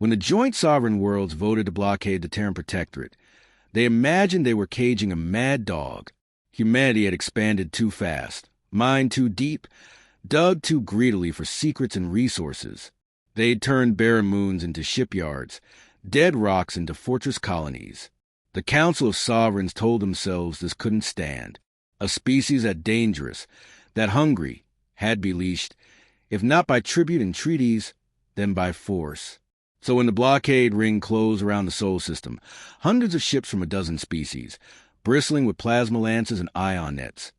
When the joint sovereign worlds voted to blockade the Terran Protectorate, they imagined they were caging a mad dog. Humanity had expanded too fast, mined too deep, dug too greedily for secrets and resources. They'd turned barren moons into shipyards, dead rocks into fortress colonies. The Council of Sovereigns told themselves this couldn't stand. A species that dangerous, that hungry, had to be leashed, if not by tribute and treaties, then by force. So when the blockade ring closed around the Sol system, hundreds of ships from a dozen species, bristling with plasma lances and ion nets.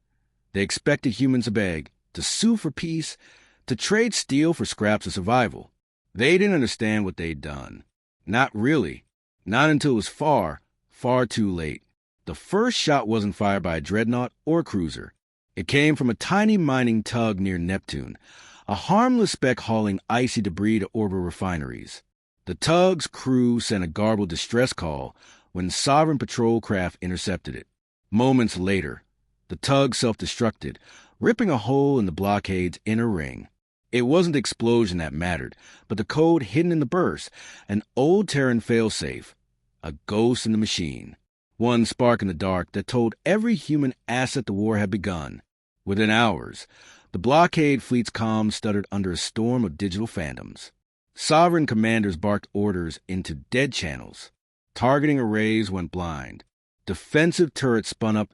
They expected humans to beg, to sue for peace, to trade steel for scraps of survival. They didn't understand what they'd done. Not really. Not until it was far, far too late. The first shot wasn't fired by a dreadnought or cruiser. It came from a tiny mining tug near Neptune, a harmless speck hauling icy debris to orbital refineries. The tug's crew sent a garbled distress call when Sovereign patrol craft intercepted it. Moments later, the tug self-destructed, ripping a hole in the blockade's inner ring. It wasn't the explosion that mattered, but the code hidden in the burst, an old Terran failsafe, a ghost in the machine. One spark in the dark that told every human asset the war had begun. Within hours, the blockade fleet's comms stuttered under a storm of digital phantoms. Sovereign commanders barked orders into dead channels. Targeting arrays went blind. Defensive turrets spun up,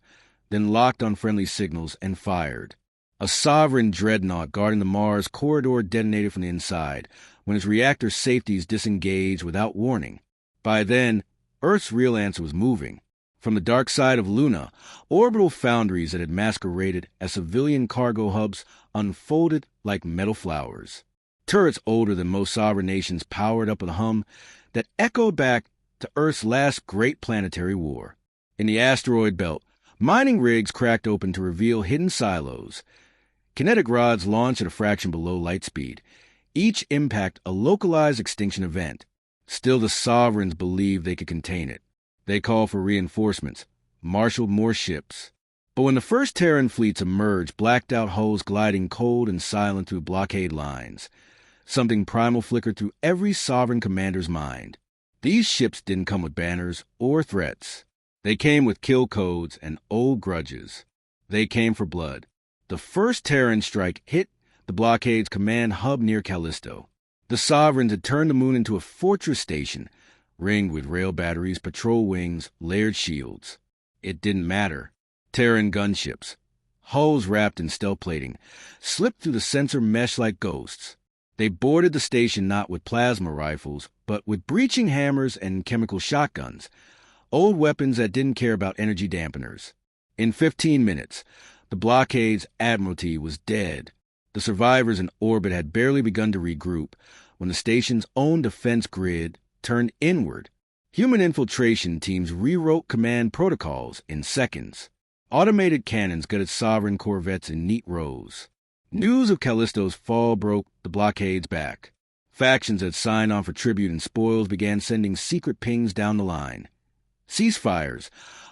then locked on friendly signals and fired. A Sovereign dreadnought guarding the Mars corridor detonated from the inside when its reactor safeties disengaged without warning. By then, Earth's real answer was moving. From the dark side of Luna, orbital foundries that had masqueraded as civilian cargo hubs unfolded like metal flowers. Turrets older than most sovereign nations powered up with a hum that echoed back to Earth's last great planetary war. In the asteroid belt, mining rigs cracked open to reveal hidden silos. Kinetic rods launched at a fraction below light speed, each impact a localized extinction event. Still, the Sovereigns believed they could contain it. They called for reinforcements, marshaled more ships. But when the first Terran fleets emerged, blacked-out hulls gliding cold and silent through blockade lines, something primal flickered through every Sovereign commander's mind. These ships didn't come with banners or threats. They came with kill codes and old grudges. They came for blood. The first Terran strike hit the blockade's command hub near Callisto. The Sovereigns had turned the moon into a fortress station, ringed with rail batteries, patrol wings, layered shields. It didn't matter. Terran gunships, hulls wrapped in stealth plating, slipped through the sensor mesh like ghosts. They boarded the station not with plasma rifles, but with breaching hammers and chemical shotguns, old weapons that didn't care about energy dampeners. In 15 minutes, the blockade's admiralty was dead. The survivors in orbit had barely begun to regroup when the station's own defense grid turned inward. Human infiltration teams rewrote command protocols in seconds. Automated cannons gutted Sovereign corvettes in neat rows. News of Callisto's fall broke the blockade's back. Factions that signed on for tribute and spoils began sending secret pings down the line. Ceasefires,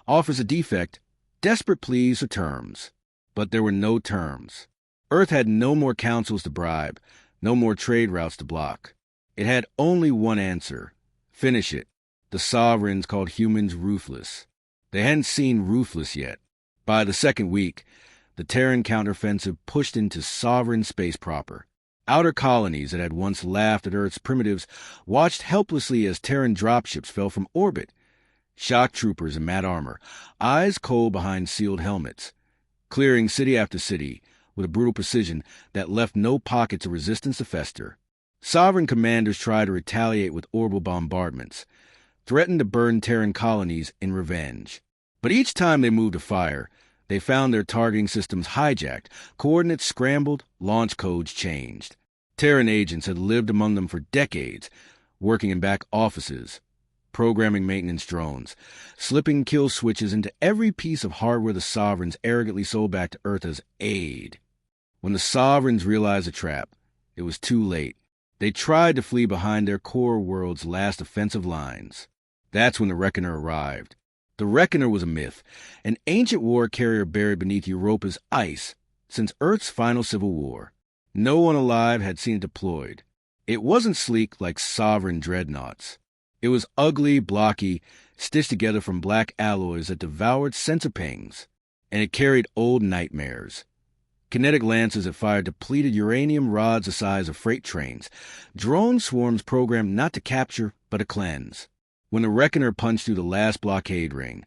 offers of defect, desperate pleas for terms. But there were no terms. Earth had no more councils to bribe, no more trade routes to block. It had only one answer. Finish it. The Sovereigns called humans ruthless. They hadn't seen ruthless yet. By the second week, the Terran counteroffensive pushed into Sovereign space proper. Outer colonies that had once laughed at Earth's primitives watched helplessly as Terran dropships fell from orbit. Shock troopers in matte armor, eyes cold behind sealed helmets, clearing city after city with a brutal precision that left no pockets of resistance to fester. Sovereign commanders tried to retaliate with orbital bombardments, threatened to burn Terran colonies in revenge. But each time they moved to fire, they found their targeting systems hijacked, coordinates scrambled, launch codes changed. Terran agents had lived among them for decades, working in back offices, programming maintenance drones, slipping kill switches into every piece of hardware the Sovereigns arrogantly sold back to Earth as aid. When the Sovereigns realized the trap, it was too late. They tried to flee behind their core world's last offensive lines. That's when the Reckoner arrived. The Reckoner was a myth, an ancient war carrier buried beneath Europa's ice since Earth's final civil war. No one alive had seen it deployed. It wasn't sleek like sovereign dreadnoughts. It was ugly, blocky, stitched together from black alloys that devoured sensor pings, and it carried old nightmares. Kinetic lances that fired depleted uranium rods the size of freight trains. Drone swarms programmed not to capture, but to cleanse. When the Reckoner punched through the last blockade ring,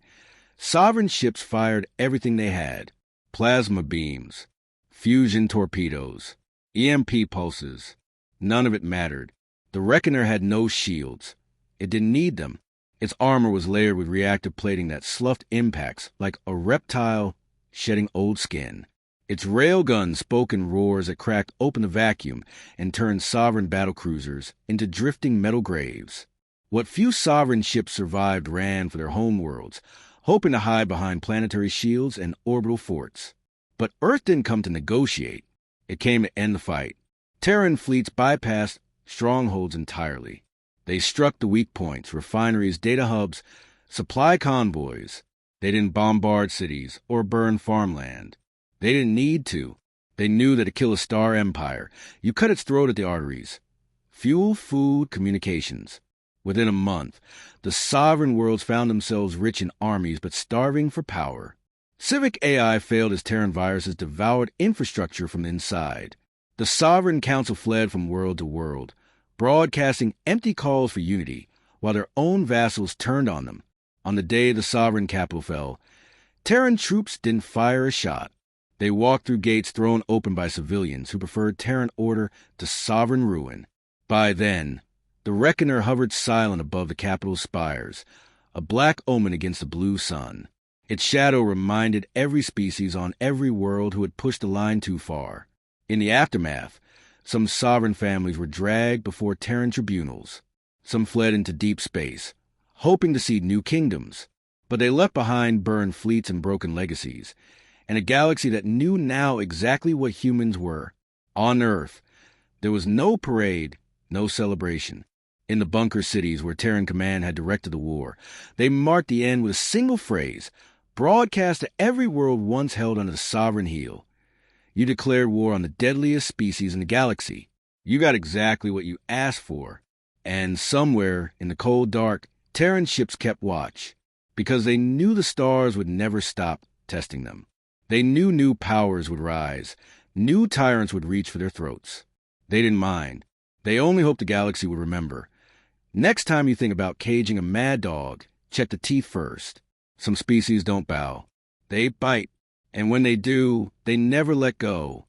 sovereign ships fired everything they had. Plasma beams, fusion torpedoes, EMP pulses. None of it mattered. The Reckoner had no shields. It didn't need them. Its armor was layered with reactive plating that sloughed impacts like a reptile shedding old skin. Its railguns spoke in roars that cracked open the vacuum and turned sovereign battlecruisers into drifting metal graves. What few sovereign ships survived ran for their homeworlds, hoping to hide behind planetary shields and orbital forts. But Earth didn't come to negotiate. It came to end the fight. Terran fleets bypassed strongholds entirely. They struck the weak points, refineries, data hubs, supply convoys. They didn't bombard cities or burn farmland. They didn't need to. They knew that to kill a star empire, you cut its throat at the arteries. Fuel, food, communications. Within a month, the sovereign worlds found themselves rich in armies but starving for power. Civic AI failed as Terran viruses devoured infrastructure from the inside. The Sovereign Council fled from world to world, broadcasting empty calls for unity, while their own vassals turned on them. On the day the Sovereign capital fell, Terran troops didn't fire a shot. They walked through gates thrown open by civilians who preferred Terran order to sovereign ruin. By then, the Reckoner hovered silent above the capital's spires, a black omen against the blue sun. Its shadow reminded every species on every world who had pushed the line too far. In the aftermath, some sovereign families were dragged before Terran tribunals. Some fled into deep space, hoping to see new kingdoms. But they left behind burned fleets and broken legacies, and a galaxy that knew now exactly what humans were. On Earth, there was no parade, no celebration. In the bunker cities where Terran Command had directed the war, they marked the end with a single phrase, broadcast to every world once held under the sovereign heel. You declared war on the deadliest species in the galaxy. You got exactly what you asked for. And somewhere in the cold dark, Terran ships kept watch, because they knew the stars would never stop testing them. They knew new powers would rise, new tyrants would reach for their throats. They didn't mind. They only hoped the galaxy would remember. Next time you think about caging a mad dog, check the teeth first. Some species don't bow. They bite, and when they do, they never let go.